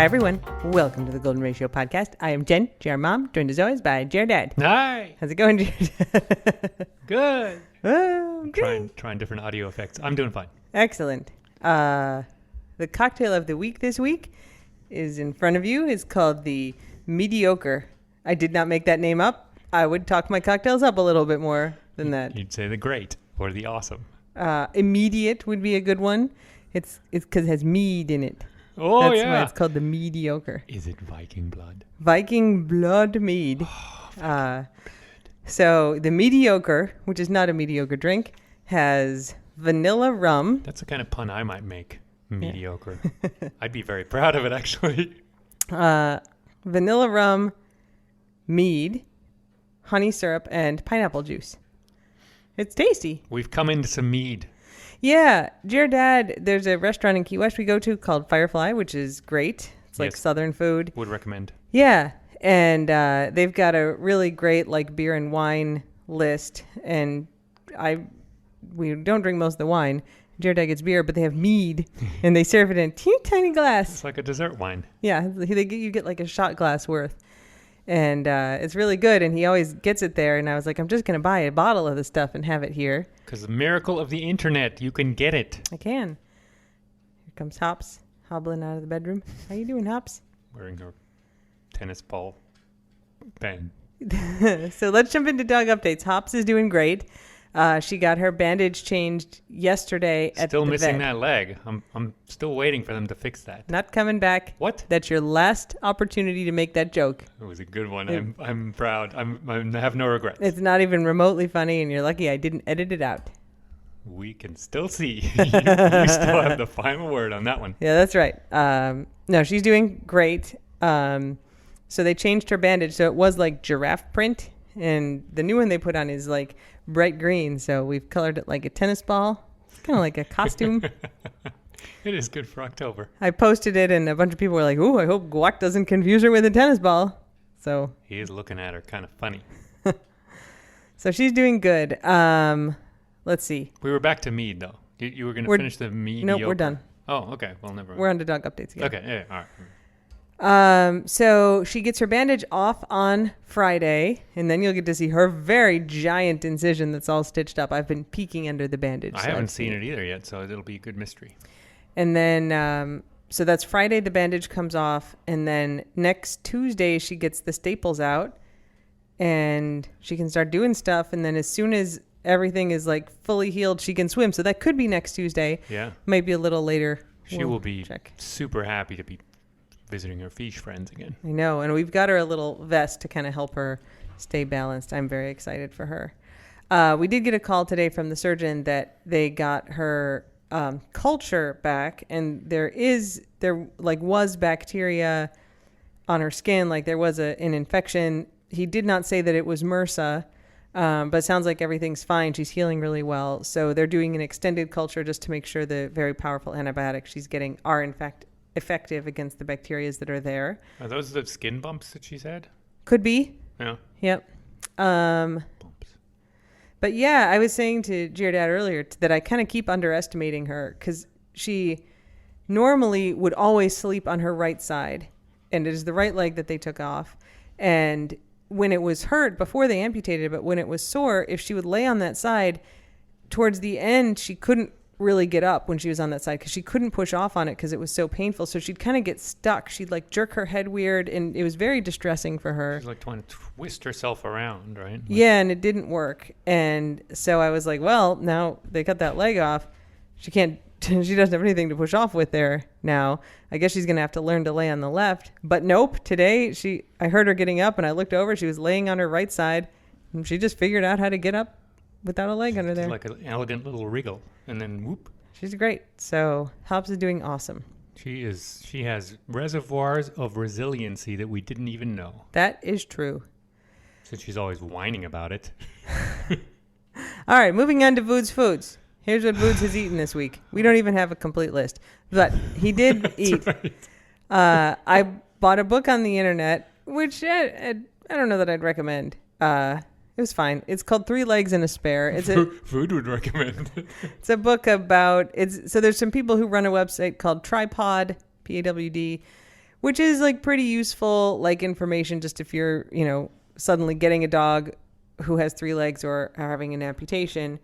Hi, everyone. Welcome to the Golden Ratio Podcast. I am Jen, JR Mom, joined as always by JR Dad. Hi. How's it going, JR? Good. Oh, good. Trying different audio effects. I'm doing fine. Excellent. The cocktail of the week this week is in front of you. It's called the Mediocre. I did not make that name up. I would talk my cocktails up a little bit more than that. You'd say the great or the awesome. Immediate would be a good one. It's because it has mead in it. Oh, That's yeah. why it's called the Mediocre. Is it Viking blood? Viking blood mead. Oh, So the Mediocre, which is not a mediocre drink, has vanilla rum. that's the kind of pun I might make. Mediocre. I'd be very proud of it, actually. Vanilla rum, mead, honey syrup, and pineapple juice. It's tasty. We've come into some mead. Yeah. Dear Dad, there's a restaurant in Key West we go to called Firefly, which is great. It's like Yes. Southern food. Would recommend. Yeah. And they've got a really great like beer and wine list. And we don't drink most of the wine. Jared Dad gets beer, but they have mead, and they serve it in a teeny tiny glass. It's like a dessert wine. Yeah, you get like a shot glass worth. And it's really good, and he always gets it there. And I was like, I'm just going to buy a bottle of the stuff and have it here. Because the miracle of the internet, you can get it. I can. Here comes Hops, hobbling out of the bedroom. How you doing, Hops? Wearing her tennis ball band. So let's jump into dog updates. Hops is doing great. She got her bandage changed yesterday at the Still missing vet. that leg. I'm still waiting for them to fix that. Not coming back. What? That's your last opportunity to make that joke. It was a good one. I'm proud. I have no regrets. It's not even remotely funny, and you're lucky I didn't edit it out. We can still see. You still have the final word on that one. Yeah, that's right. No, she's doing great. So they changed her bandage. So it was like giraffe print, and the new one they put on is like bright green. So we've colored it like a tennis ball. It's kind of like a costume. It is good for October. I posted it, and a bunch of people were like, "Ooh, I hope Guac doesn't confuse her with a tennis ball." So He is looking at her kind of funny. so she's doing good. Let's see. We were back to mead, though. You were going to finish the mead. Nope, we're done. Oh, okay. Well, never mind. We're on to dog updates again. Okay, yeah, all right. So she gets her bandage off on Friday, and then you'll get to see her very giant incision that's all stitched up. I've been peeking under the bandage. I so haven't I've seen it either yet, so it'll be a good mystery. And then, so that's Friday, the bandage comes off, and then next Tuesday she gets the staples out, and she can start doing stuff, and then as soon as everything is like fully healed, she can swim. So that could be next Tuesday. Yeah. Might be a little later. She will be super happy to be visiting her fish friends again. I know, and we've got her a little vest to kind of help her stay balanced. I'm very excited for her. We did get a call today from the surgeon that they got her culture back, and there was bacteria on her skin, like there was an infection. He did not say that it was MRSA, but it sounds like everything's fine. She's healing really well. So they're doing an extended culture just to make sure the very powerful antibiotics she's getting are in fact effective against the bacteria that are there. Are those the skin bumps that she's had? Could be. Yeah. Yep. Bumps. But yeah, I was saying to Jared Dad earlier that I kind of keep underestimating her because she normally would always sleep on her right side, and it is the right leg that they took off. And when it was hurt before they amputated it, but when it was sore, if she would lay on that side, towards the end, she couldn't really get up when she was on that side because she couldn't push off on it because it was so painful. So she'd kind of get stuck. She'd like jerk her head weird, and it was very distressing for her. She's like trying to twist herself around, right? Yeah, and it didn't work. And so I was like, well, now they cut that leg off. She doesn't have anything to push off with there now. I guess she's going to have to learn to lay on the left. But nope, today I heard her getting up, and I looked over. She was laying on her right side, and she just figured out how to get up without a leg under there. Like an elegant little wriggle, and then whoop. She's great. So Hops is doing awesome. She has reservoirs of resiliency that we didn't even know. That is true. Since she's always whining about it. All right, moving on to Vood's Foods. Here's what Voods has eaten this week. We don't even have a complete list, but he did eat. Right. I bought a book on the internet, which I don't know that I'd recommend. It was fine. It's called 3 Legs and a Spare. It's Food would recommend it. It's a book about so there's some people who run a website called Tripod, PAWD, which is like pretty useful, like information just if you're, suddenly getting a dog who has 3 legs or having an amputation.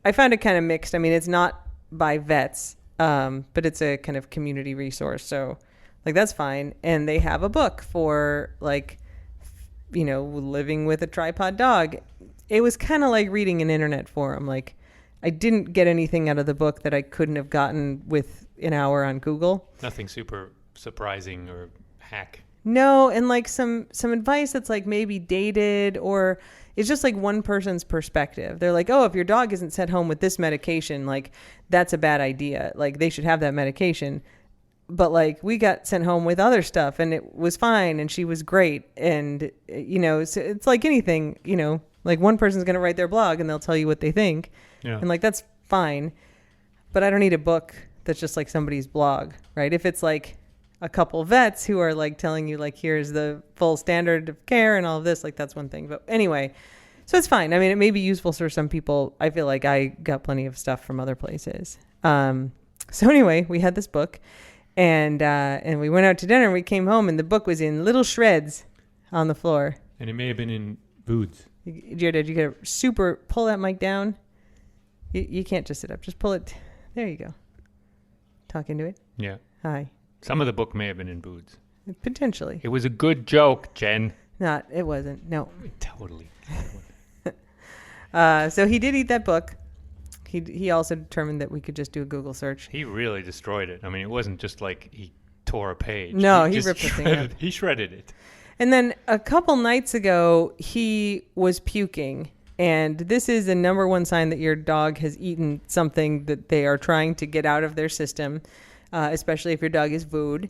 I found it kind of mixed. I mean, it's not by vets, but it's a kind of community resource. So like that's fine. And they have a book for like, living with a tripod dog. It was kind of like reading an internet forum. Like I didn't get anything out of the book that I couldn't have gotten with an hour on Google. Nothing super surprising or hack. No, and like some advice that's like maybe dated, or it's just like one person's perspective. They're like, oh, if your dog isn't sent home with this medication, like that's a bad idea. Like they should have that medication. But like we got sent home with other stuff and it was fine and she was great. And, it's like anything, like one person's going to write their blog and they'll tell you what they think. Yeah. And like that's fine. But I don't need a book that's just like somebody's blog, right? If it's like a couple vets who are like telling you like here's the full standard of care and all of this, like that's one thing. But anyway, so it's fine. I mean, it may be useful for some people. I feel like I got plenty of stuff from other places. So anyway, we had this book and we went out to dinner and we came home and the book was in little shreds on the floor. And it may have been in Boots. Jared, you gotta pull that mic down. You can't just sit up. Just pull it. There you go. Talk into it. Yeah. Hi. Some of the book may have been in Boots. Potentially. It was a good joke, Jen. It wasn't. No. Totally. So he did eat that book. He also determined that we could just do a Google search. He really destroyed it. I mean, it wasn't just like he tore a page. No, he ripped the thing up. He shredded it. And then a couple nights ago, he was puking. And this is the number one sign that your dog has eaten something that they are trying to get out of their system, especially if your dog is food.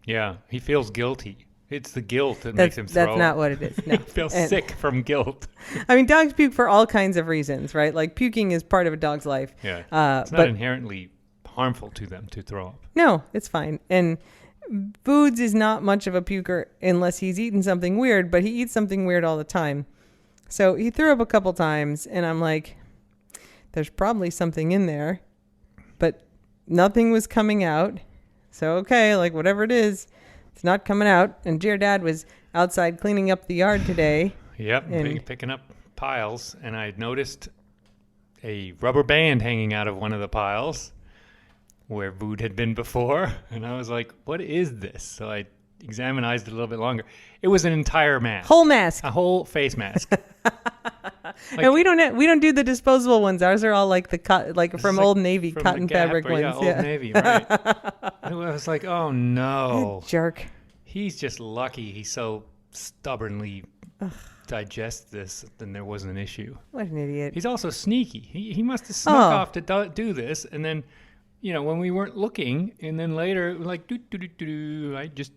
Yeah, he feels guilty. It's the guilt that makes him throw. That's not what it is. No. He feels sick from guilt. I mean, dogs puke for all kinds of reasons, right? Like puking is part of a dog's life. Yeah, it's not inherently harmful to them to throw up. No, it's fine. And Boods is not much of a puker unless he's eaten something weird, but he eats something weird all the time. So he threw up a couple times, and I'm like, there's probably something in there, but nothing was coming out. So, okay, like whatever it is, it's not coming out. And Dear Dad was outside cleaning up the yard today. Yep, picking up piles, and I noticed a rubber band hanging out of one of the piles where Vood had been before, and I was like, what is this? So I examined it a little bit longer. It was an entire mask. Whole mask. A whole face mask. And we don't do the disposable ones. Ours are all like from Old Navy cotton fabric ones. Yeah, Old Navy, right. I was like, oh no. Jerk. He's just lucky he so stubbornly digests this, then there wasn't an issue. What an idiot. He's also sneaky. He must have snuck off to do this, and then when we weren't looking, and then later, like, I just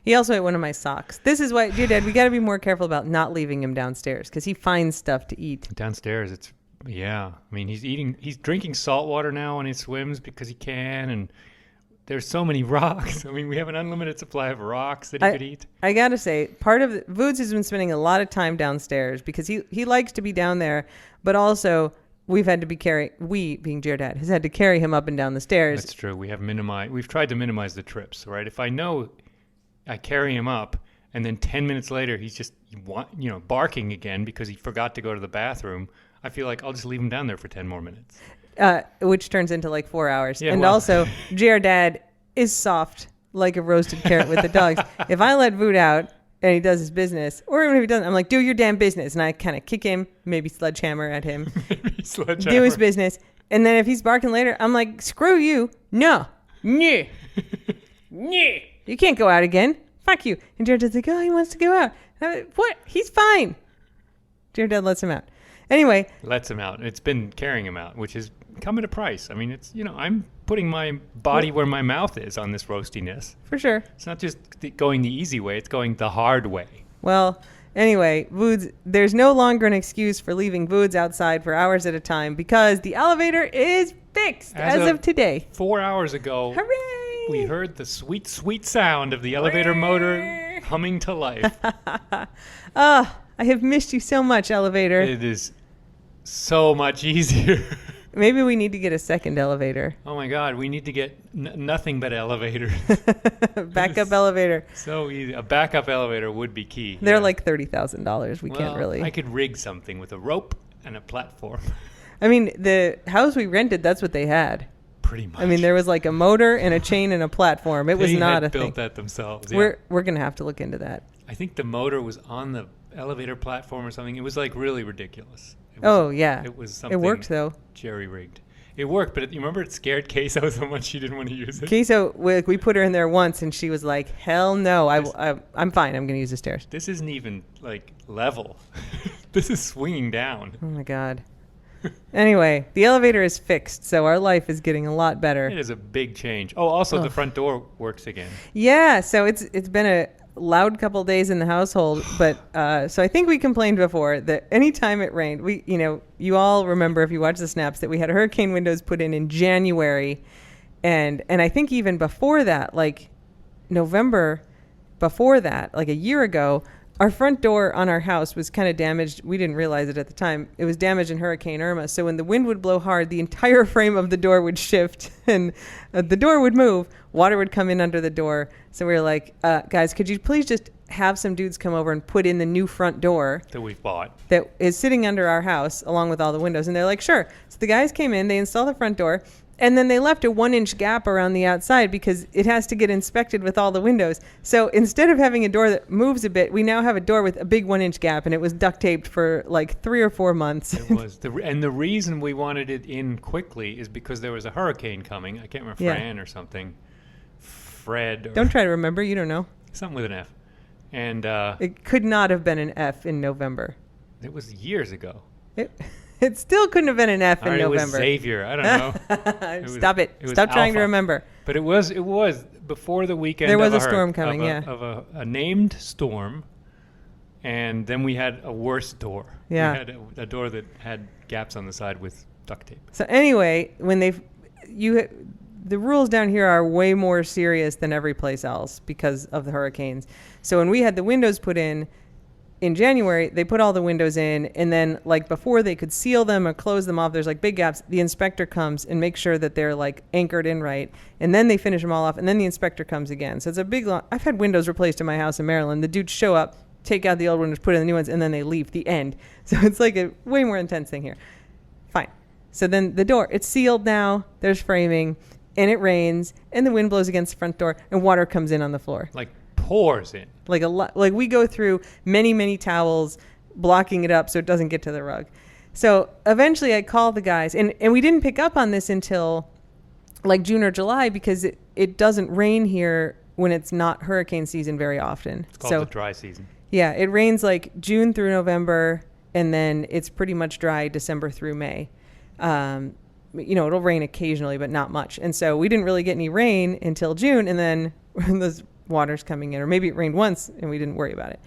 He also ate one of my socks. This is why, Dear Dad, we got to be more careful about not leaving him downstairs because he finds stuff to eat. Downstairs, I mean, he's drinking salt water now when he swims because he can, and there's so many rocks. I mean, we have an unlimited supply of rocks that he could eat. I got to say, part of Voods has been spending a lot of time downstairs because he likes to be down there, but also we've had to we, being Dear Dad, has had to carry him up and down the stairs. That's true. We've tried to minimize the trips, right? If I know I carry him up and then 10 minutes later he's just, barking again because he forgot to go to the bathroom, I feel like I'll just leave him down there for 10 more minutes. Which turns into like 4 hours. Yeah, and also, Dear Dad is soft like a roasted carrot with the dogs. If I let Vood out and he does his business, or even if he doesn't, I'm like, do your damn business. And I kind of kick him, maybe sledgehammer at him, do his business. And then if he's barking later, I'm like, screw you. No. Nyeh. Nyeh. You can't go out again. Fuck you. And Dear Dad's like, oh, he wants to go out. What? He's fine. Dear Dad lets him out. Anyway. Lets him out. It's been carrying him out, which is come at a price. I mean, it's, I'm putting my body where my mouth is on this roastiness. For sure. It's not just going the easy way. It's going the hard way. Well, anyway, Voods, there's no longer an excuse for leaving Voods outside for hours at a time because the elevator is fixed as of today. 4 hours ago. Hooray! We heard the sweet, sweet sound of the elevator motor humming to life. I have missed you so much, elevator. It is so much easier. Maybe we need to get a second elevator. Oh my God, we need to get nothing but elevators. Backup elevator. So easy. A backup elevator would be key. They're yeah. like $30,000. We can't really. I could rig something with a rope and a platform. I mean, the house we rented, that's what they had. Pretty much. I mean, there was like a motor and a chain and a platform. It was not a thing. They built that themselves. Yeah. We're going to have to look into that. I think the motor was on the elevator platform or something. It was like really ridiculous. Yeah. It was something. It worked though. Jerry rigged. It worked, but you remember it scared Queso so much she didn't want to use it. Queso, we put her in there once and she was like, "Hell no! I'm fine. I'm going to use the stairs." This isn't even like level. This is swinging down. Oh my God. Anyway, the elevator is fixed, so our life is getting a lot better. It is a big change. Oh, also the front door works again. Yeah, so it's been a loud couple days in the household, but so I think we complained before that anytime it rained, you all remember if you watch the snaps that we had hurricane windows put in January, and I think even before that, like November before that, like a year ago, our front door on our house was kind of damaged. We didn't realize it at the time. It was damaged in Hurricane Irma. So when the wind would blow hard, the entire frame of the door would shift and the door would move. Water would come in under the door. So we were like, guys, could you please just have some dudes come over and put in the new front door that we've bought that is sitting under our house along with all the windows? And they're like, sure. So the guys came in, they installed the front door. And then they left a 1-inch gap around the outside because it has to get inspected with all the windows. So instead of having a door that moves a bit, we now have a door with a big 1-inch gap, and it was duct taped for like 3 or 4 months. It was. And the reason we wanted it in quickly is because there was a hurricane coming. I can't remember, Fran or something. Fred. Or don't try to remember. You don't know. Something with an F. And it could not have been an F in November. It was years ago. It still couldn't have been an F in November. It was Xavier. I don't know. Stop it. Stop trying to remember. But it was before the weekend. There was a storm coming, of a named storm, and then we had a worse door. Yeah. We had a door that had gaps on the side with duct tape. So anyway, when the rules down here are way more serious than every place else because of the hurricanes. So when we had the windows put in January, they put all the windows in, and then like before they could seal them or close them off, there's like big gaps. The inspector comes and makes sure that they're like anchored in right, and then they finish them all off, and then the inspector comes again. So it's a big long. I've had windows replaced in my house in Maryland. The dudes show up, take out the old windows, put in the new ones, and then they leave. The end. So it's like a way more intense thing here. Fine. So then the door, it's sealed now. There's framing, and it rains, and the wind blows against the front door, and water comes in on the floor. Like pours in. Like a lot. Like we go through many towels, blocking it up so it doesn't get to the rug. So eventually I called the guys, and we didn't pick up on this until like June or July because it doesn't rain here when it's not hurricane season very often. It's called the dry season. Yeah, it rains like June through November, and then it's pretty much dry December through May. It'll rain occasionally, but not much. And so we didn't really get any rain until June, and then those water's coming in, or maybe it rained once and we didn't worry about it.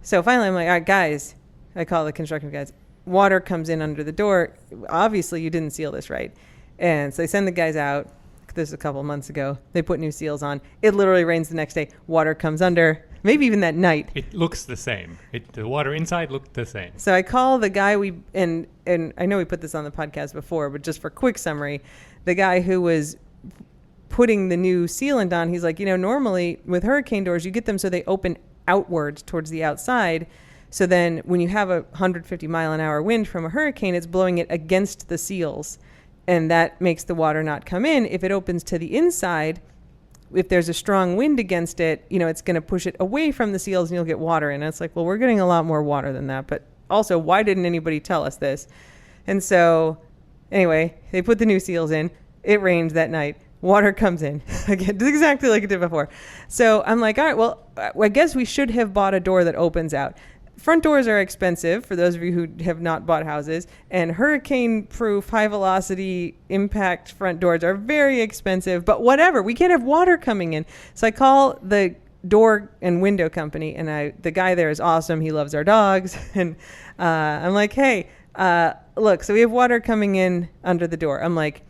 So finally I'm like, all right, guys, I call the construction guys. Water comes in under the door. Obviously you didn't seal this right. And so they send the guys out. This was a couple of months ago. They put new seals on. It literally rains the next day. Water comes under, maybe even that night. It looks the same. The water inside looked the same. So I call the guy and I know we put this on the podcast before, but just for quick summary, the guy who was putting the new sealant on, he's like, normally with hurricane doors, you get them so they open outwards towards the outside. So then when you have a 150 mile an hour wind from a hurricane, it's blowing it against the seals. And that makes the water not come in. If it opens to the inside, if there's a strong wind against it, it's going to push it away from the seals and you'll get water in. And it's like, well, we're getting a lot more water than that. But also, why didn't anybody tell us this? And so anyway, they put the new seals in. It rained that night. Water comes in again, exactly like it did before. So I'm like, all right, well, I guess we should have bought a door that opens out. Front doors are expensive for those of you who have not bought houses, and hurricane-proof, high-velocity impact front doors are very expensive, but whatever. We can't have water coming in. So I call the door and window company, and the guy there is awesome. He loves our dogs. And I'm like, hey, look, so we have water coming in under the door. I'm like,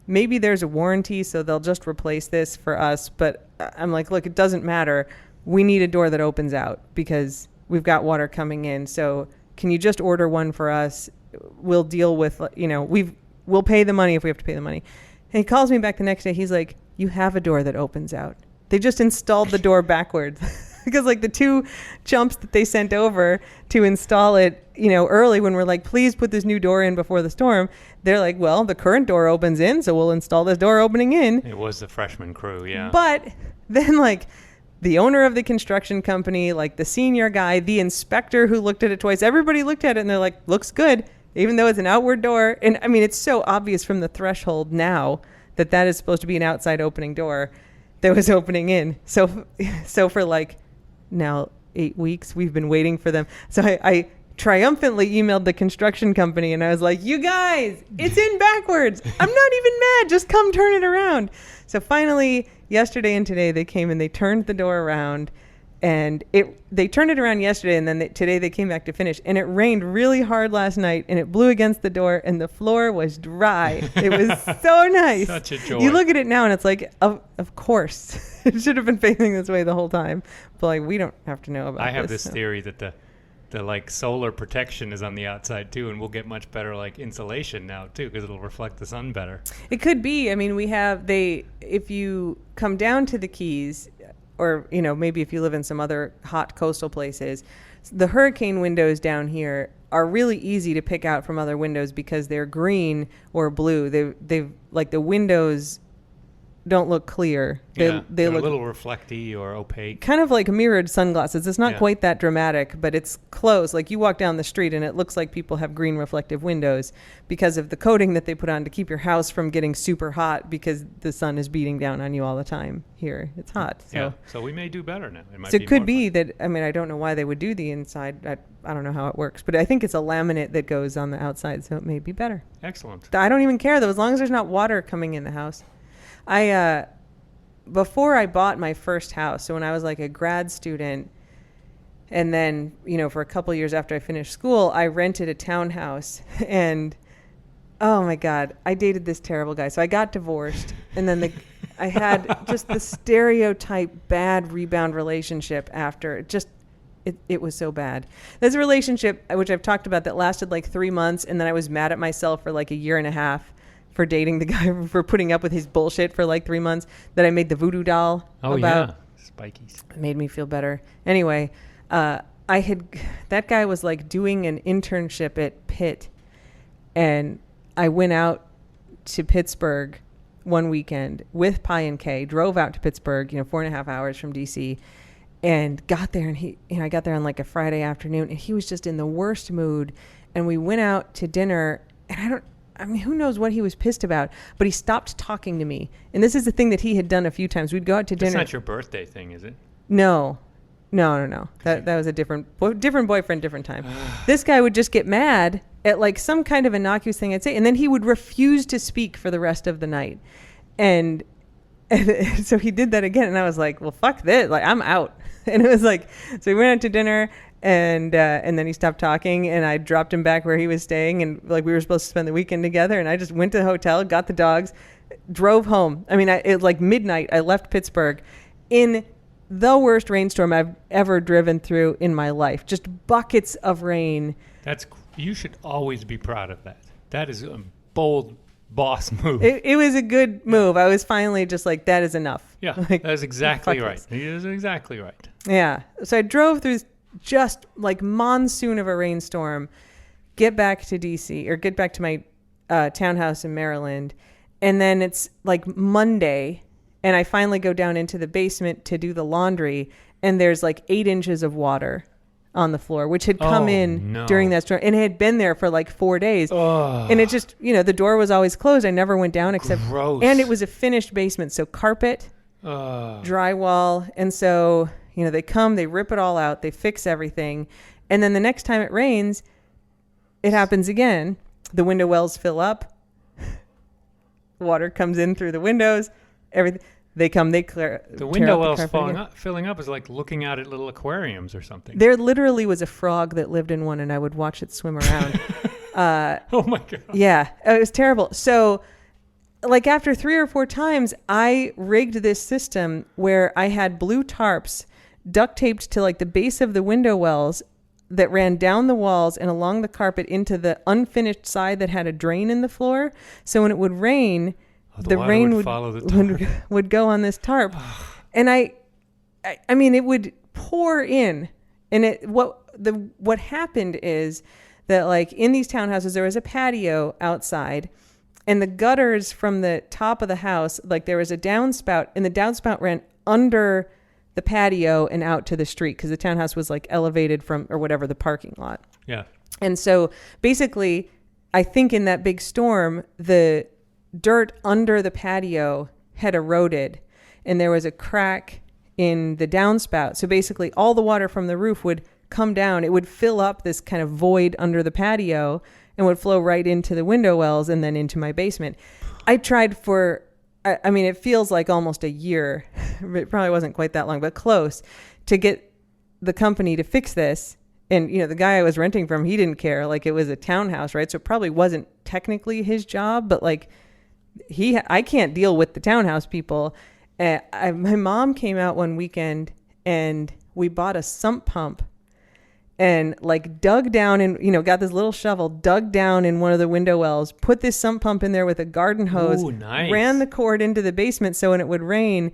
maybe there's a warranty, so they'll just replace this for us. But I'm like, look, it doesn't matter. We need a door that opens out because we've got water coming in. So can you just order one for us? We'll deal with, we'll pay the money if we have to pay the money. And he calls me back the next day. He's like, you have a door that opens out. They just installed the door backwards because like the 2 chumps that they sent over to install it, early when we're like, please put this new door in before the storm. They're like, well, the current door opens in, so we'll install this door opening in. It was the freshman crew, yeah. But then like the owner of the construction company, like the senior guy, the inspector who looked at it twice, everybody looked at it and they're like, looks good, even though it's an outward door. And I mean, it's so obvious from the threshold now that is supposed to be an outside opening door that was opening in. So for like now 8 weeks, we've been waiting for them. So I triumphantly emailed the construction company and I was like, you guys, it's in backwards. I'm not even mad. Just come turn it around. So finally, yesterday and today, they came and they turned the door around. And they turned it around yesterday, and then today they came back to finish. And it rained really hard last night, and it blew against the door, and the floor was dry. It was so nice. Such a joy. You look at it now, and it's like, of course. It should have been facing this way the whole time. But like, we don't have to know about this. I have this theory that the like solar protection is on the outside too, and we'll get much better like insulation now too, because it'll reflect the sun better. It could be. I mean, if you come down to the Keys, or, maybe if you live in some other hot coastal places, the hurricane windows down here are really easy to pick out from other windows because they're green or blue. They've like the windows don't look clear. They they're look a little reflecty or opaque. kind of like mirrored sunglasses. It's not Yeah. quite that dramatic, but it's close. Like you walk down the street and it looks like people have green reflective windows because of the coating that they put on to keep your house from getting super hot because the sun is beating down on you all the time. Here it's hot. So we may do better now. So it could be that, I mean, I don't know why they would do the inside. I don't know how it works, but I think it's a laminate that goes on the outside, so it may be better. Excellent. I don't even care though, as long as there's not water coming in the house. Before I bought my first house, so when I was like a grad student, and then, for a couple years after I finished school, I rented a townhouse, and oh my God, I dated this terrible guy. So I got divorced, and then I had just the stereotype bad rebound relationship after. It was so bad. There's a relationship, which I've talked about, that lasted like 3 months, and then I was mad at myself for like a year and a half for dating the guy, for putting up with his bullshit for like 3 months, that I made the voodoo doll about. Yeah, spikies. It made me feel better. Anyway, that guy was like doing an internship at Pitt, and I went out to Pittsburgh one weekend with Pi and Kay, drove out to Pittsburgh, 4.5 hours from DC, and got there, and I got there on like a Friday afternoon, and he was just in the worst mood, and we went out to dinner, and who knows what he was pissed about, but he stopped talking to me. And this is the thing that he had done a few times. We'd go out to dinner. That's not your birthday thing, is it? No. That was a different boyfriend, different time. This guy would just get mad at like some kind of innocuous thing I'd say, and then he would refuse to speak for the rest of the night. And so he did that again, and I was like, well, fuck this. Like, I'm out. And it was like, so we went out to dinner, and then he stopped talking, and I dropped him back where he was staying, and like we were supposed to spend the weekend together, and I just went to the hotel, got the dogs, drove home. I mean, it like midnight, I left Pittsburgh in the worst rainstorm I've ever driven through in my life. Just buckets of rain. You should always be proud of that. That is a bold boss move. It was a good move. I was finally just like, that is enough. Yeah, like, that is exactly right. He is exactly right. Yeah. So I drove through just like monsoon of a rainstorm, get back to DC, or get back to my townhouse in Maryland. And then it's like Monday, and I finally go down into the basement to do the laundry, and there's like 8 inches of water on the floor, which had come during that storm, and it had been there for like 4 days. And it just, the door was always closed. I never went down except, Gross. and it was a finished basement. So carpet, drywall. And so, they come, they rip it all out, they fix everything. And then the next time it rains, it happens again. The window wells fill up. Water comes in through the windows. Everything. They come, they clear. The window wells filling up is like looking out at little aquariums or something. There literally was a frog that lived in one, and I would watch it swim around. Oh my God. Yeah, it was terrible. So like after 3 or 4 times, I rigged this system where I had blue tarps duct taped to like the base of the window wells that ran down the walls and along the carpet into the unfinished side that had a drain in the floor. So when it would rain, the rain would follow the tarp. would go on this tarp. And I mean, it would pour in. And what happened is that, like, in these townhouses, there was a patio outside, and the gutters from the top of the house, like, there was a downspout, and the downspout ran under the patio and out to the street because the townhouse was, like, elevated from, or whatever, the parking lot. Yeah. And so basically, I think in that big storm, the dirt under the patio had eroded, and there was a crack in the downspout. So basically, all the water from the roof would come down. It would fill up this kind of void under the patio and would flow right into the window wells and then into my basement. I tried for, I mean, it feels like almost a year. It probably wasn't quite that long, but close, to get the company to fix this. And, you know, the guy I was renting from, he didn't care. Like, it was a townhouse, right? So it probably wasn't technically his job, but, like, I can't deal with the townhouse people. My mom came out one weekend and we bought a sump pump and, like, dug down and, you know, got this little shovel, dug down in one of the window wells, put this sump pump in there with a garden hose. Ooh, nice. Ran the cord into the basement so when it would rain,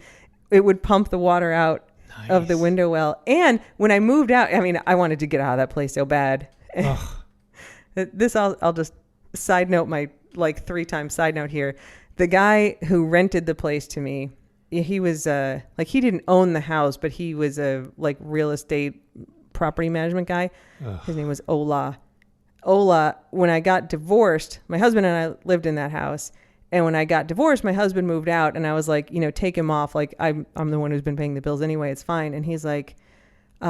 it would pump the water out of the window well. And when I moved out, I mean, I wanted to get out of that place so bad. This, I'll just side note my, like, 3-time side note here. The guy who rented the place to me, he was like, he didn't own the house, but he was a, like, real estate property management guy. His name was Ola. When I got divorced, my husband and I lived in that house. And when I got divorced, my husband moved out and I was like, you know, take him off. Like, I'm the one who's been paying the bills anyway. It's fine. And he's like, you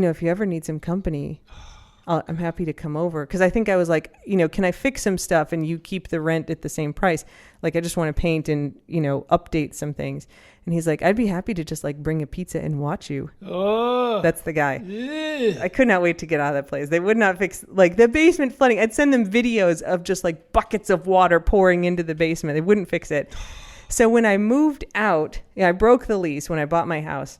know, if you ever need some company, I'm happy to come over. Cause I think I was like, you know, can I fix some stuff and you keep the rent at the same price? Like, I just want to paint and, you know, update some things. And he's like, I'd be happy to just, like, bring a pizza and watch you. Oh, that's the guy. Ugh. I could not wait to get out of that place. They would not fix, like, the basement flooding. I'd send them videos of just, like, buckets of water pouring into the basement. They wouldn't fix it. So when I moved out, I broke the lease when I bought my house,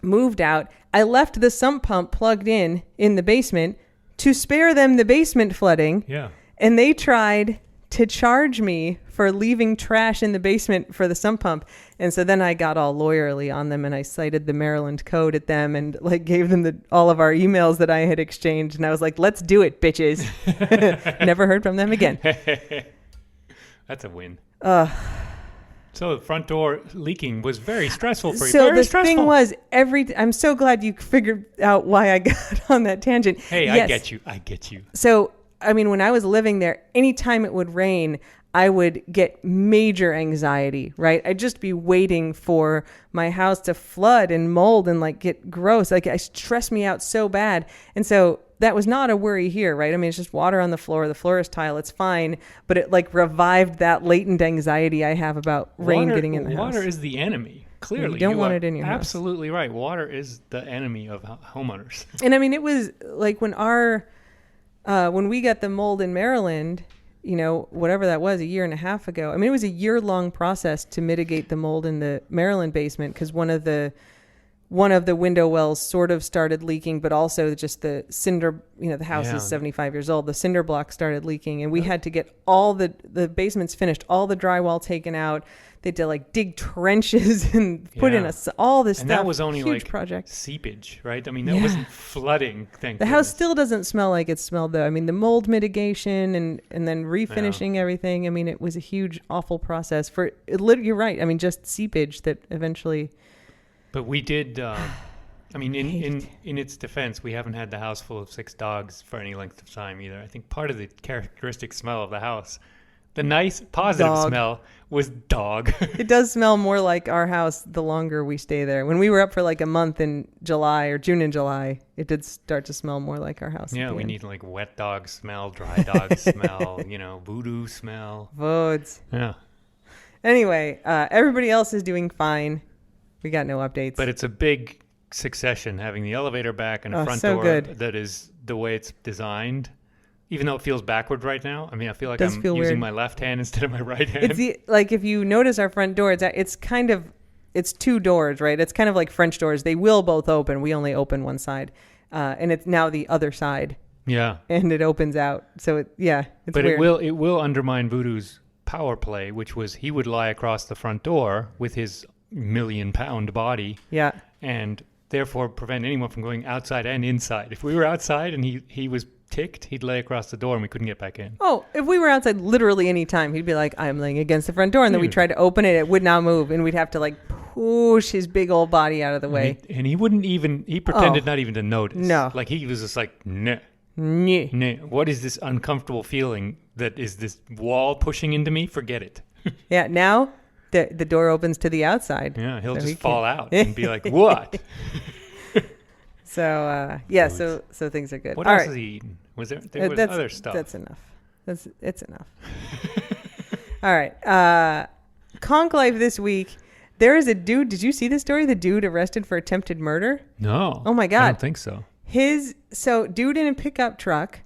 moved out. I left the sump pump plugged in the basement to spare them the basement flooding. Yeah. And they tried to charge me for leaving trash in the basement for the sump pump. And so then I got all lawyerly on them and I cited the Maryland code at them and, like, gave them all of our emails that I had exchanged. And I was like, let's do it, bitches. Never heard from them again. That's a win. So the front door leaking was very stressful for you. So very the stressful. thing was, I'm so glad you figured out why I got on that tangent. Hey, yes. I get you. So, I mean, when I was living there, anytime it would rain, I would get major anxiety, right? I'd just be waiting for my house to flood and mold and, like, get gross. Like, it stressed me out so bad. And so that was not a worry here, right? I mean, it's just water on the floor. The floor is tile. It's fine. But it, like, revived that latent anxiety I have about rain getting in the house. Water is the enemy. Clearly, you don't want it in your house. Absolutely right. Water is the enemy of homeowners. And I mean, it was like when we got the mold in Maryland, you know, whatever that was, a year and a half ago. I mean, it was a year-long process to mitigate the mold in the Maryland basement because one of the window wells sort of started leaking, but also just the cinder, you know, the house is 75 years old. The cinder block started leaking and we had to get all the basements finished, all the drywall taken out. They had to, like, dig trenches and put in all this stuff. And that was only huge like project. Seepage, right? I mean, that wasn't flooding. The house still doesn't smell like it smelled, though. I mean, the mold mitigation and then refinishing everything. I mean, it was a huge, awful process for, you're right. I mean, just seepage that eventually. But we did, I mean, in its defense, we haven't had the house full of 6 dogs for any length of time either. I think part of the characteristic smell of the house, the nice, positive smell, was dog. It does smell more like our house the longer we stay there. When we were up for like a month in July or June and July, it did start to smell more like our house. Yeah, we need, like, wet dog smell, dry dog smell, you know, voodoo smell. Vodes. Yeah. Anyway, everybody else is doing fine. We got no updates. But it's a big succession having the elevator back and a front door that is the way it's designed. Even though it feels backward right now. I mean, I feel like I'm using my left hand instead of my right hand. It's like, if you notice our front door, it's 2 doors, right? It's kind of like French doors. They will both open. We only open one side. and it's now the other side. Yeah. And it opens out. So it's but weird. it will undermine Voodoo's power play, which was he would lie across the front door with his 1,000,000-pound body. Yeah. And therefore prevent anyone from going outside and inside. If we were outside and he was ticked, he'd lay across the door and we couldn't get back in. Oh, if we were outside literally any time, he'd be like, I'm laying against the front door. And then we tried to open it. It would not move. And we'd have to like push his big old body out of the way. And he wouldn't even, he pretended not even to notice. No. Like he was just like, nah. Nah. What is this uncomfortable feeling that is this wall pushing into me? Forget it. Yeah. Now the door opens to the outside. Yeah. He'll just fall out and be like, what? So, so things are good. What All else right. has he eaten? Was there was other stuff? That's enough. It's enough. All right. Conch Life this week. There is a dude. Did you see this story? The dude arrested for attempted murder? No. Oh my God. I don't think so. Dude in a pickup truck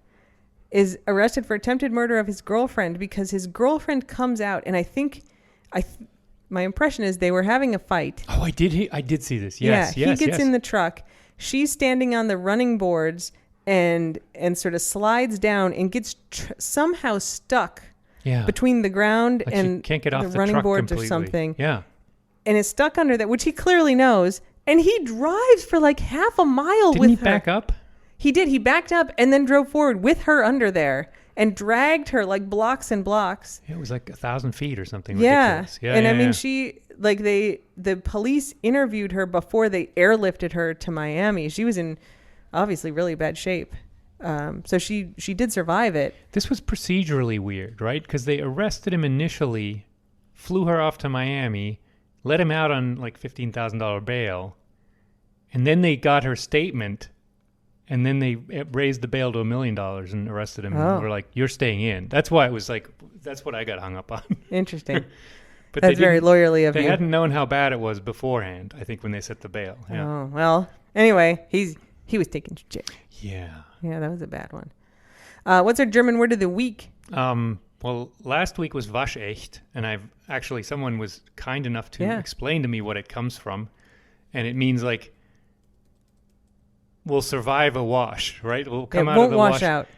is arrested for attempted murder of his girlfriend because his girlfriend comes out, and my impression is they were having a fight. Oh, I did see this. Yes, he gets in the truck. She's standing on the running boards and sort of slides down and gets somehow stuck between the ground like and she can't get off the the running truck boards completely. or something. Yeah. And is stuck under that, which he clearly knows. And he drives for like half a mile Didn't with he her. back up? He did. He backed up and then drove forward with her under there and dragged her like blocks and blocks. It was like 1,000 feet or something. Yeah. Ridiculous. Yeah. And yeah, I mean, yeah. the police interviewed her before they airlifted her to Miami. She was in obviously really bad shape. So she did survive it. This was procedurally weird, right? Because they arrested him initially, flew her off to Miami, let him out on like $15,000 bail, and then they got her statement, and then they raised the bail to $1 million and arrested him. And were like, "You're staying in." That's why it was like, that's what I got hung up on. Interesting. But that's very lawyerly of you. They hadn't known how bad it was beforehand, I think, when they set the bail. Yeah. Oh, well, anyway, he was taken to jail. Yeah. Yeah, that was a bad one. What's our German word of the week? Well, last week was waschecht, and someone was kind enough to explain to me what it comes from, and it means like we'll survive a wash, right? We'll come out of the wash. It won't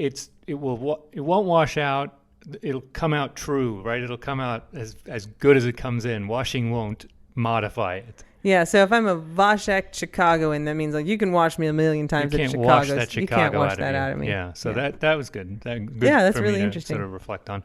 wash out. It won't wash out. It'll come out true, right? It'll come out as good as it comes in. Washing won't modify it. Yeah, so if I'm a Vaschek Chicagoan, that means like you can wash me 1,000,000 times at Chicago. You can't wash that out of me. Yeah, so that was good. Good that's for really me to interesting. sort of reflect on.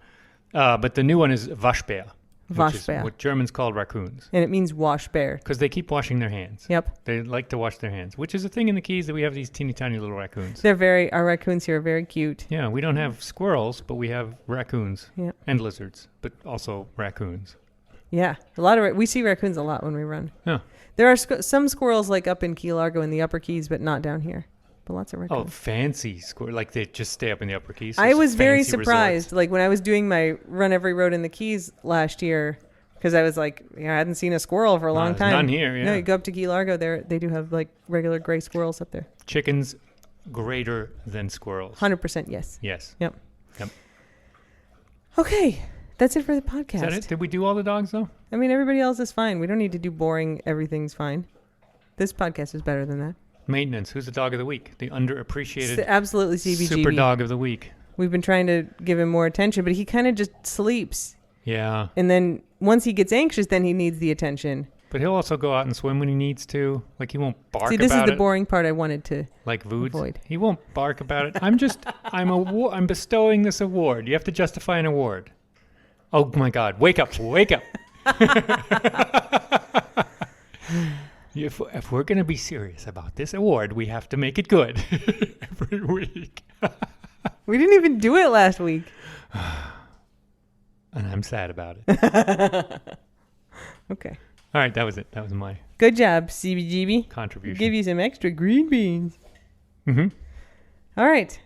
But the new one is Waschbär. Which is Waschbär. what Germans call raccoons. And it means wash bear. Because they keep washing their hands. Yep. They like to wash their hands, which is a thing in the Keys that we have these teeny tiny little raccoons. Our raccoons here are very cute. Yeah, we don't have squirrels, but we have raccoons Yep. and lizards, but also raccoons. Yeah, we see raccoons a lot when we run. Yeah. There are some squirrels like up in Key Largo in the Upper Keys, but not down here. But lots of raccoons. Oh, fancy squirrel! Like they just stay up in the Upper Keys. I was very fancy surprised. resorts. Like when I was doing my Run Every Road in the Keys last year, because I was like, I hadn't seen a squirrel for a long time. None here. Yeah. No, you go up to Key Largo, they do have like regular gray squirrels up there. Chickens greater than squirrels. 100% yes. Yes. Yep. Okay, that's it for the podcast. Is that it? Did we do all the dogs though? I mean, everybody else is fine. We don't need to do boring. Everything's fine. This podcast is better than that. Maintenance. Who's the dog of the week? The underappreciated. Absolutely CBGB. Super dog of the week. We've been trying to give him more attention, but he kind of just sleeps. Yeah. And then once he gets anxious, then he needs the attention. But he'll also go out and swim when he needs to. Like he won't bark about it. See, this is the boring part I wanted to avoid. He won't bark about it. I'm bestowing this award. You have to justify an award. Oh my God! Wake up! Wake up! If we're gonna be serious about this award, we have to make it good every week. We didn't even do it last week. And I'm sad about it. Okay. All right, that was it. That was my good job, CBGB. contribution. Give you some extra green beans. Mm-hmm. All right.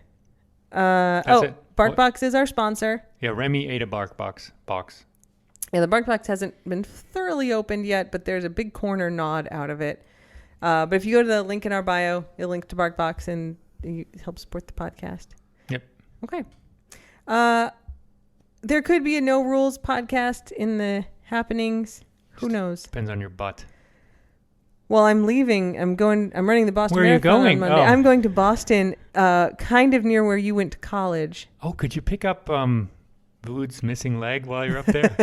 That's it. BarkBox is our sponsor. Yeah, Remy ate a BarkBox box. Yeah, the BarkBox hasn't been thoroughly opened yet, but there's a big corner gnawed out of it. But if you go to the link in our bio, it'll link to BarkBox and you help support the podcast. Yep. Okay. There could be a no rules podcast in the happenings. Who knows? Depends on your butt. Well, I'm leaving. I'm running the Boston Where are you Marathon going? on Monday. Oh. I'm going to Boston, kind of near where you went to college. Oh, could you pick up Vood's missing leg while you're up there?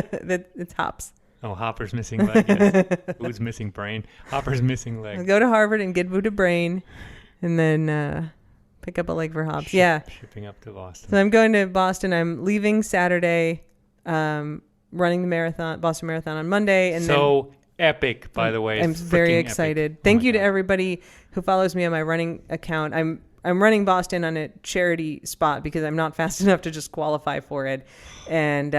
It's Hops. Oh, Hopper's missing leg. Yes. Vood's missing brain. Hopper's missing I'll leg. go to Harvard and get Vood a brain, and then pick up a leg for Hops. Yeah. Shipping up to Boston. So I'm going to Boston. I'm leaving Saturday, running the Boston Marathon on Monday, and then epic, by the way. I'm very excited. Epic. Thank you to everybody who follows me on my running account. I'm running Boston on a charity spot because I'm not fast enough to just qualify for it. And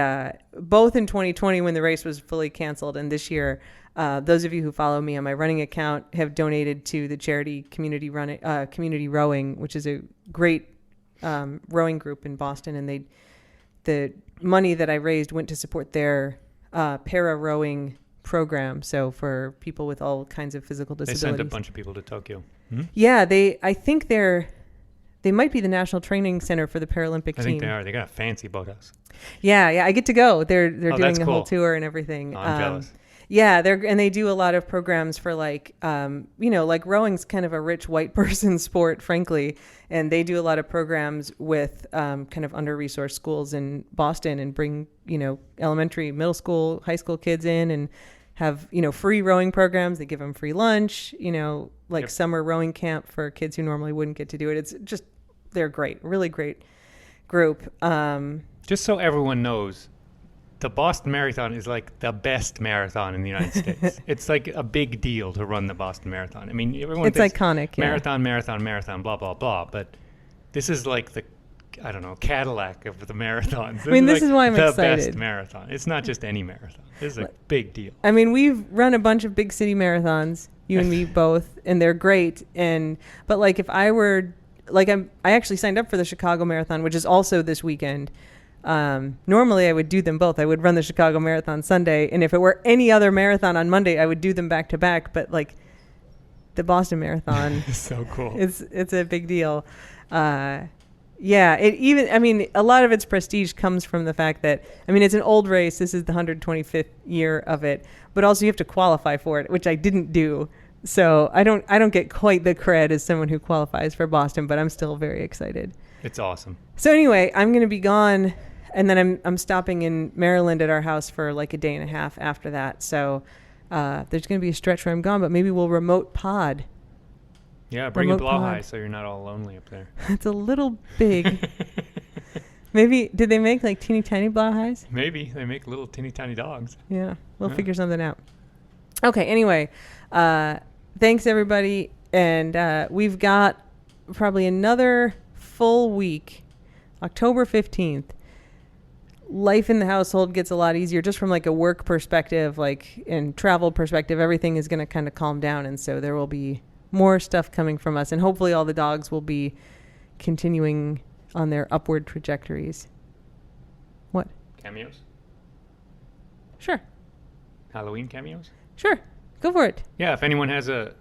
both in 2020 when the race was fully canceled, and this year, those of you who follow me on my running account have donated to the charity community rowing, which is a great rowing group in Boston. And the money that I raised went to support their para rowing program. So for people with all kinds of physical disabilities. They sent a bunch of people to Tokyo. Yeah, I think they might be the National Training Center for the Paralympic team. I think they are. They got a fancy boathouse. Yeah, I get to go. They're doing a cool. whole tour and everything. Oh, I'm jealous. Yeah, they do a lot of programs for like rowing's kind of a rich white person sport, frankly, and they do a lot of programs with kind of under-resourced schools in Boston and bring elementary, middle school, high school kids in and have free rowing programs. They give them free lunch, summer rowing camp for kids who normally wouldn't get to do it. It's just they're great, really great group. Just so everyone knows, the Boston Marathon is like the best marathon in the United States. It's like a big deal to run the Boston Marathon. I mean, everyone it's thinks iconic. Yeah. Marathon, blah, blah, blah. But this is like the, Cadillac of the marathons. This is why I'm excited. The best marathon. It's not just any marathon. This is a big deal. I mean, we've run a bunch of big city marathons, you and me both, and they're great. But like if I were, I actually signed up for the Chicago Marathon, which is also this weekend. Normally I would do them both. I would run the Chicago Marathon Sunday, and if it were any other marathon on Monday, I would do them back to back. But like the Boston Marathon, so cool. It's a big deal. Yeah, a lot of its prestige comes from the fact that, it's an old race. This is the 125th year of it, but also you have to qualify for it, which I didn't do. So I don't get quite the cred as someone who qualifies for Boston, but I'm still very excited. It's awesome. So anyway, I'm going to be gone, and then I'm stopping in Maryland at our house for like a day and a half after that. So there's going to be a stretch where I'm gone, but maybe we'll remote pod. Yeah, bring a blowhigh so you're not all lonely up there. It's a little big. Maybe, did they make like teeny tiny blowhighs? Maybe. They make little teeny tiny dogs. Yeah, we'll figure something out. Okay, anyway, thanks everybody. And we've got probably another full week, October 15th. Life in the household gets a lot easier just from like a work perspective, like in travel perspective, everything is going to kind of calm down. And so there will be more stuff coming from us, and hopefully all the dogs will be continuing on their upward trajectories. What? Cameos? Sure. Halloween cameos? Sure. Go for it. Yeah, if anyone has an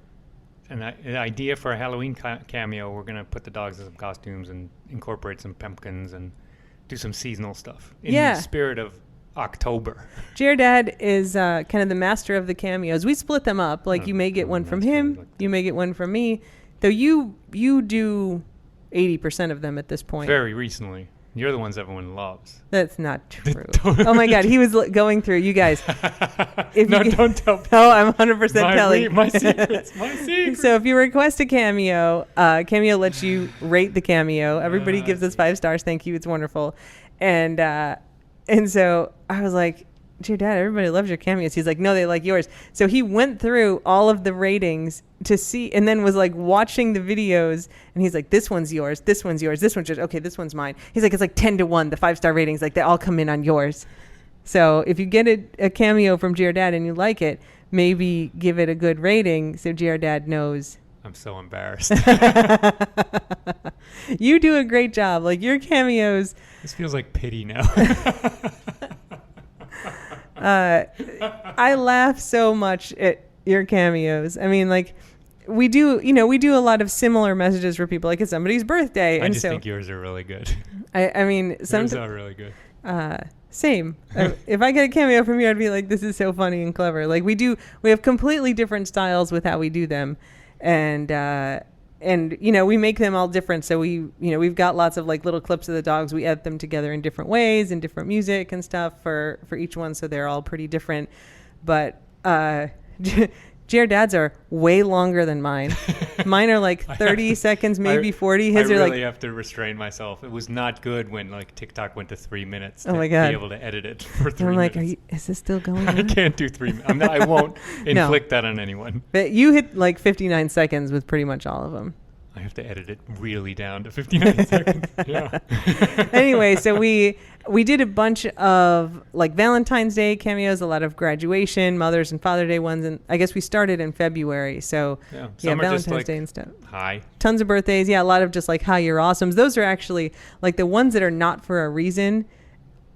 idea for a Halloween cameo, we're going to put the dogs in some costumes and incorporate some pumpkins and do some seasonal stuff in the spirit of October. Dad is kind of the master of the cameos. We split them up. Like you may get one from him, you may get one from me. Though you do 80% of them at this point. Very recently. You're the ones everyone loves. That's not true. Oh my God, he was going through you guys. Don't tell people. Oh, I'm 100% telling. My secrets. My secrets. So if you request a cameo, Cameo lets you rate the cameo. Everybody gives us 5 stars. Thank you. It's wonderful. And so I was like, Dear Dad, everybody loves your cameos. He's like, no, they like yours. So he went through all of the ratings to see, and then was like watching the videos, and he's like, this one's yours, this one's yours, this one's yours. Okay, this one's mine. He's like, it's like 10-1, the 5-star ratings, like they all come in on yours. So if you get a cameo from Dear Dad and you like it, maybe give it a good rating so Dear Dad knows. I'm so embarrassed. You do a great job. Like your cameos. This feels like pity now. I laugh so much at your cameos. Like we do a lot of similar messages for people, like it's somebody's birthday. I just think yours are really good. Yours are really good. Same. If I get a cameo from you, I'd be like, this is so funny and clever. Like we have completely different styles with how we do them. And we make them all different. So we've got lots of like little clips of the dogs. We edit them together in different ways and different music and stuff for each one. So they're all pretty different. But, Jared Dad's are way longer than mine. Mine are like 30 seconds, maybe 40. His I are really like, have to restrain myself. It was not good when like TikTok went to 3 minutes. Oh my God. Be able to edit it for 3 I'm like, minutes. is this still going I on? can't do 3 minutes. I won't inflict that on anyone. But you hit like 59 seconds with pretty much all of them. I have to edit it really down to 59 seconds. Yeah. Anyway, so we did a bunch of like Valentine's Day cameos, a lot of graduation, Mother's and Father's Day ones, and I guess we started in February. So yeah, Valentine's like, Day and stuff. Hi. Tons of birthdays. Yeah, a lot of just like hi, you're awesomes. Those are actually like the ones that are not for a reason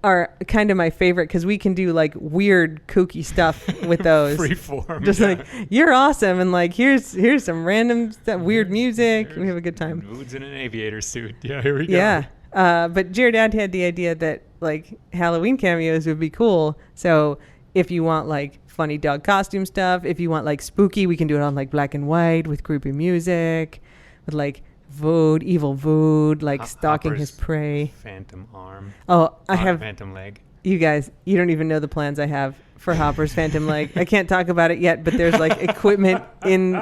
are kind of my favorite because we can do like weird kooky stuff with those. Freeform. Just like you're awesome and like here's some random stuff, weird music. We have a good time. Dude's in an aviator suit. Yeah, here we go. Yeah. But Jared Dad had the idea that like Halloween cameos would be cool. So if you want like funny dog costume stuff, if you want like spooky, we can do it on like black and white with creepy music, with like Vood, evil Vood, like stalking Hopper's his prey. Phantom arm. Oh, I have phantom leg. You guys, you don't even know the plans I have for Hopper's phantom leg. I can't talk about it yet, but there's like equipment in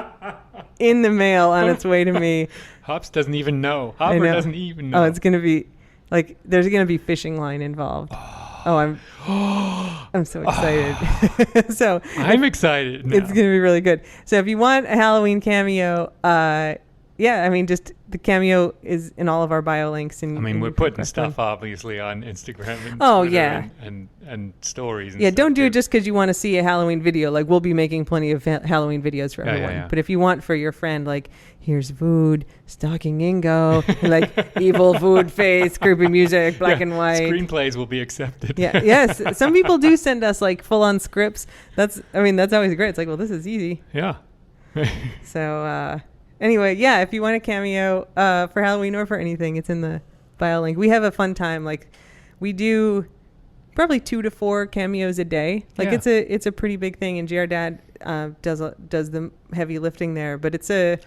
the mail on its way to me. Hops doesn't even know. Hopper doesn't even know. Oh, it's gonna be like there's gonna be fishing line involved. I'm so excited. So I'm excited now. It's gonna be really good. So if you want a Halloween cameo, just the cameo is in all of our bio links. And we're putting stuff obviously on Instagram and Twitter and stories. And yeah, stuff don't do too. it just because you want to see a Halloween video. Like we'll be making plenty of Halloween videos for everyone. Yeah. But if you want for your friend, like here's Vood stalking Ingo, like evil Vood face, creepy music, black and white. Screenplays will be accepted. Yeah, yes. Some people do send us like full on scripts. That's always great. It's like, well, this is easy. Yeah. So. Anyway, yeah, if you want a cameo for Halloween or for anything, it's in the bio link. We have a fun time. Like, we do probably 2 to 4 cameos a day. Like, it's a pretty big thing, and JR Dad does the heavy lifting there. But it's a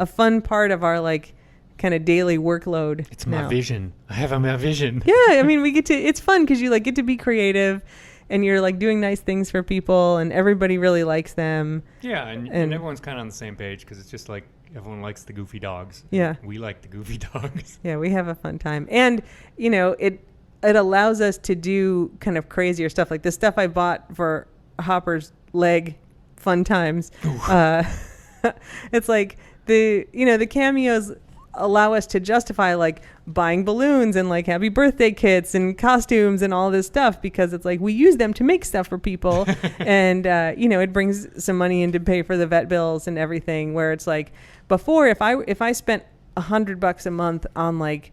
fun part of our, like, kind of daily workload. It's my vision. I have my vision. Yeah, we get to, it's fun because you, like, get to be creative, and you're, like, doing nice things for people, and everybody really likes them. Yeah, and everyone's kind of on the same page because it's just, like, everyone likes the goofy dogs. Yeah. We like the goofy dogs. Yeah, we have a fun time. And, it allows us to do kind of crazier stuff. Like the stuff I bought for Hopper's leg fun times. It's like the cameos allow us to justify like buying balloons and like happy birthday kits and costumes and all this stuff because it's like we use them to make stuff for people and it brings some money in to pay for the vet bills and everything where it's like before if I spent $100 a month on like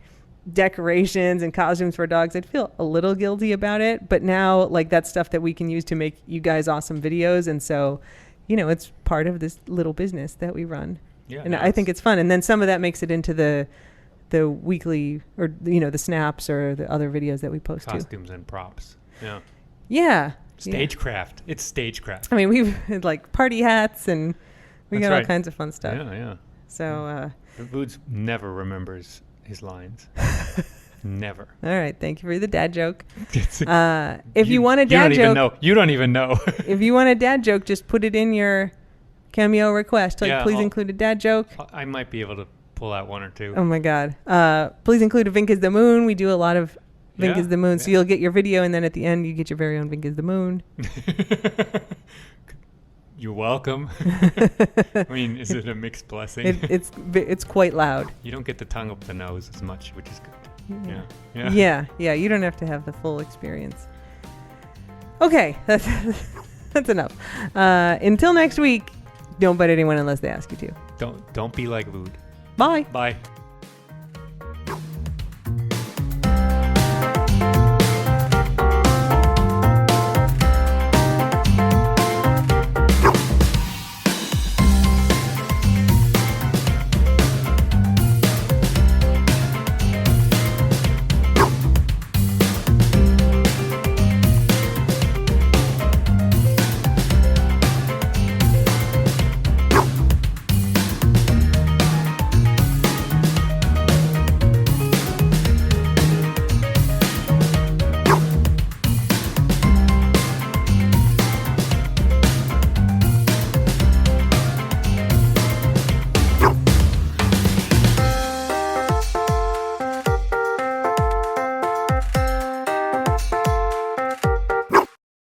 decorations and costumes for dogs, I'd feel a little guilty about it, but now like that's stuff that we can use to make you guys awesome videos, and so it's part of this little business that we run. Yeah, and I think it's fun. And then some of that makes it into the weekly or, the snaps or the other videos that we post Costumes and props. Yeah. Yeah. Stagecraft. It's stagecraft. We've had like party hats and we got all kinds of fun stuff. Yeah. So, Boots never remembers his lines. Never. All right. Thank you for the dad joke. If you want a dad joke. You don't even know. If you want a dad joke, just put it in your cameo request. Like, please include a dad joke. I might be able to pull out one or two. Oh my God. Please include a Vink is the Moon. We do a lot of Vink is the Moon. So you'll get your video and then at the end you get your very own Vink is the Moon. You're welcome. Is it a mixed blessing? It's quite loud. You don't get the tongue up the nose as much, which is good. Yeah. You don't have to have the full experience. Okay, that's enough. Until next week, don't bite anyone unless they ask you to. Don't be like Vood. Bye. Bye.